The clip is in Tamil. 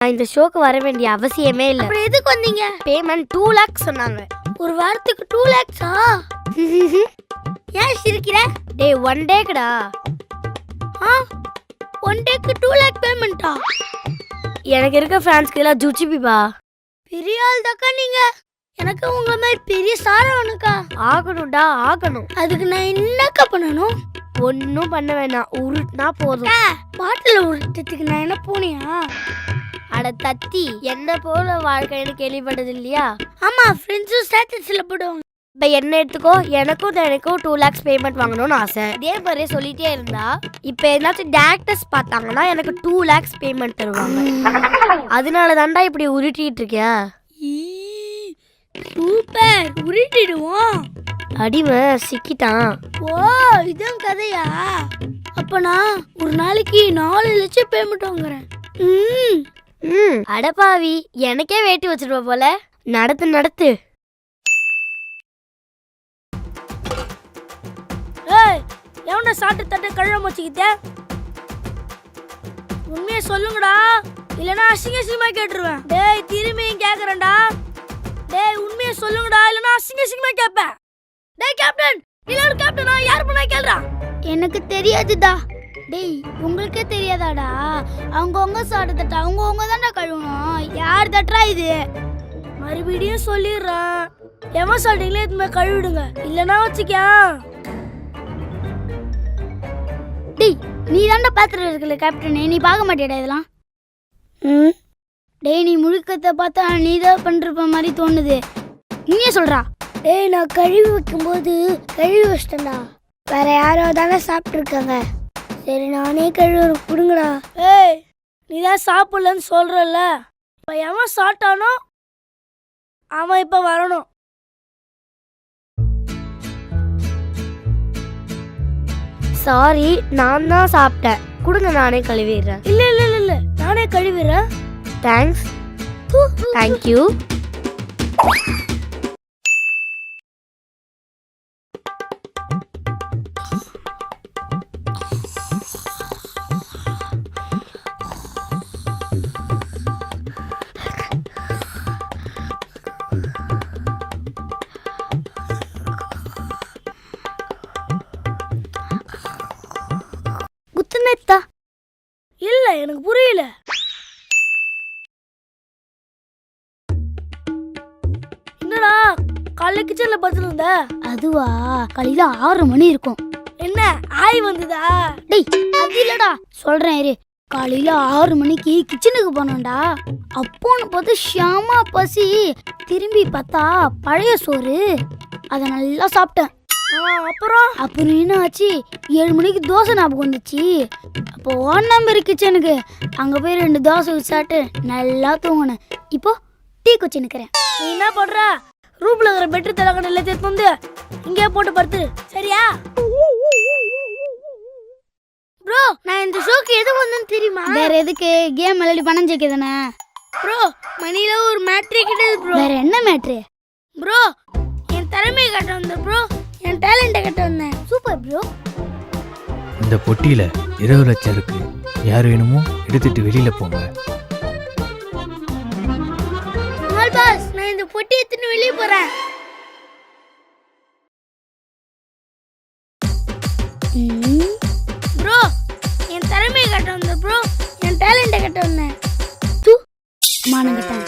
நான் இந்த ஷோக்கு வர வேண்டிய அவசியமே இல்லை. அப்புறம் எதுக்கு வந்தீங்க? பேமெண்ட் 2 lakhs சொன்னாங்க. ஒரு வாரத்துக்கு 2 lakhs-ஆ? ஏன் சிரிக்கிற? டேய் 1 டேக்குடா. 1 டேக்கு 2 lakh பேமெண்ட்டா? எனக்கு இருக்க ஃபேன்ஸ்க்கு எல்லாம் ஜுச்சிபிபா. பெரிய ஆள் தாக்கா நீங்க. எனக்கு உங்களை மாதிரி பெரிய சாரவனுக்கா ஆகணும்டா, ஆகணும். அதுக்கு நான் என்னக்கா பண்ணணும்? ஒன்னும் பண்ண வேணாம், உருட்டுனா போதும். பாட்டில் உருட்டுறதுக்கு நான் என்ன போனியா? அட தத்தி, என்ன போல வாழ்க்கைன்னு கேள்விப்பட்டது இல்லையா? ஆமா, ஃப்ரெண்ட்ஸும் ஸ்டேட்டஸ்ல போடுவாங்க. இப்போ என்ன எடுத்துக்கோ, எனக்கும் 2 lakhs பேமெண்ட் வாங்கணும்னு ஆசை. இதே மாதிரியே சொல்லிட்டே இருந்தா இப்போ ஏதாச்சும் டேரக்டர்ஸ் பார்த்தாங்கன்னா எனக்கு 2 lakhs பேமெண்ட் தருவாங்க. அதனால தாண்டா இப்படி உருட்டிட்டு இருக்கேன். சூப்பர், உருட்டிடுவோம். அடிமை சிக்கிட்டான். ஓ, இதான் கதையா? அப்ப நான் ஒரு நாளைக்கு 4 லட்சம் பேமெண்ட் வாங்குறேன். அடப்பாவி, எனக்கே வேட்டி வச்சிருப்ப போல. நடத்து நடத்து. ஏய், எவன சாட்டு தட்டு கழுவ வச்சுக்கிட்ட? உண்மையை சொல்லுங்கடா, இல்லனா அசிங்கமா கேட்டுருவேன். டேய், திரும்பியும் கேக்குறேன்டா. டேய், உண்மையை சொல்லுங்கடா, இல்லனா அசிங்கமா கேட்பேன். டேய் கேப்டன், நீங்க கேப்டனா? யார் பண்ணா கேளுடா. எனக்கு தெரியாதுடா. டேய், உங்களுக்கே தெரியாதாடா? அவங்கவங்க சாட்டு தட்ட அவங்கவங்க தான்டா கழுவணும். யார் தட்டுறா இது? மறுபடியும் சொல்லிடுறேன், எவன் சாட்டிங்களே இதுமே கழுவிடுங்க, இல்லனா வச்சுக்க. டேய், நீ தாண்டா பாத்திரம் இருக்குல்ல கேப்டன், நீ பார்க்க மாட்டியடா இதெல்லாம்? டேய், நீ முழுக்கத்தை பார்த்தா நீ தான் பண்ணிருப்ப மாதிரி தோணுது. நீயே சொல்றா. டேய், நான் கழுவி வைக்கும்போது கழுவி வச்சிட்டேன்டா. வேற யாரோ தானே சாப்பிட்ருக்காங்க. சரி, நானே கழுவி கொடுங்கடா. ஏய், நீ தான் சாப்பிடலன்னு சொல்றல, இப்போ எவன் சாப்பிட்டானோ அவன் இப்போ வரணும். சாரி, நான் தான் சாப்பிட்டேன். கொடுங்க, நானே கழுவிடுறேன். இல்ல இல்ல இல்ல இல்ல, நானே கழுவிடுறேன். தேங்க்ஸ். தேங்க்யூ. குத்துனேத்தா? இல்ல, எனக்கு புரியல. என்னடா காலைல கிச்சன்ல படுத்துருந்த? அதுவா, காலையில 6 மணி இருக்கும். என்ன ஆய் வந்ததா? டேய், அது இல்லடா, சொல்றேன் இரு. காலையில 6 மணிக்கு கிச்சனுக்கு போனோம்டா. அப்போன்னு பார்த்து ஷாமா பசி. திரும்பி பார்த்தா பழைய சோறு. அதை நல்லா சாப்பிட்டேன். அப்புறம் என்ன ஆச்சு? 7 மணிக்கு தோசை ஞாபகம் வந்துச்சு. அப்போ 1 நம்பர் கிச்சனுக்கு அங்க போய் 2 தோசை சாப்பிட்டு நல்லா தூங்கினேன். இப்போ டீ குச்சி நிக்கிறேன். நீ என்ன பண்ற? ரூம்ல இருக்கிற பெட்ரு தலைக்கண எல்லாம் எடுத்து வந்து இங்கே போட்டு படுத்து, சரியா? ப்ரோ, நான் இந்த ஷோக்கு எது வந்தேன்னு தெரியுமா? வேற எதுக்கு? கேம் விளையாடி பணம் ஜெயிக்கதானே ப்ரோ. மணில ஒரு மேட்ரி கிட்டது ப்ரோ. வேற என்ன மேட்ரு ப்ரோ? என் திறமையை கட்ட வந்தேன் ப்ரோ, என் டேலண்ட்டை கட்ட வந்தேன். Super bro. இந்த பொட்டியில 20 லட்சம் இருக்கு. யார் வேணுமோ எடுத்துட்டு வெளியில போங்க. பாஸ், நான் இந்த பொட்டி எடுத்துட்டு வெளியே போறேன். ப்ரோ, என் திறமையை கட்ட வந்தேன் ப்ரோ, என் டேலண்ட்டை கட்ட வந்தேன். மானங்கட்டேன்.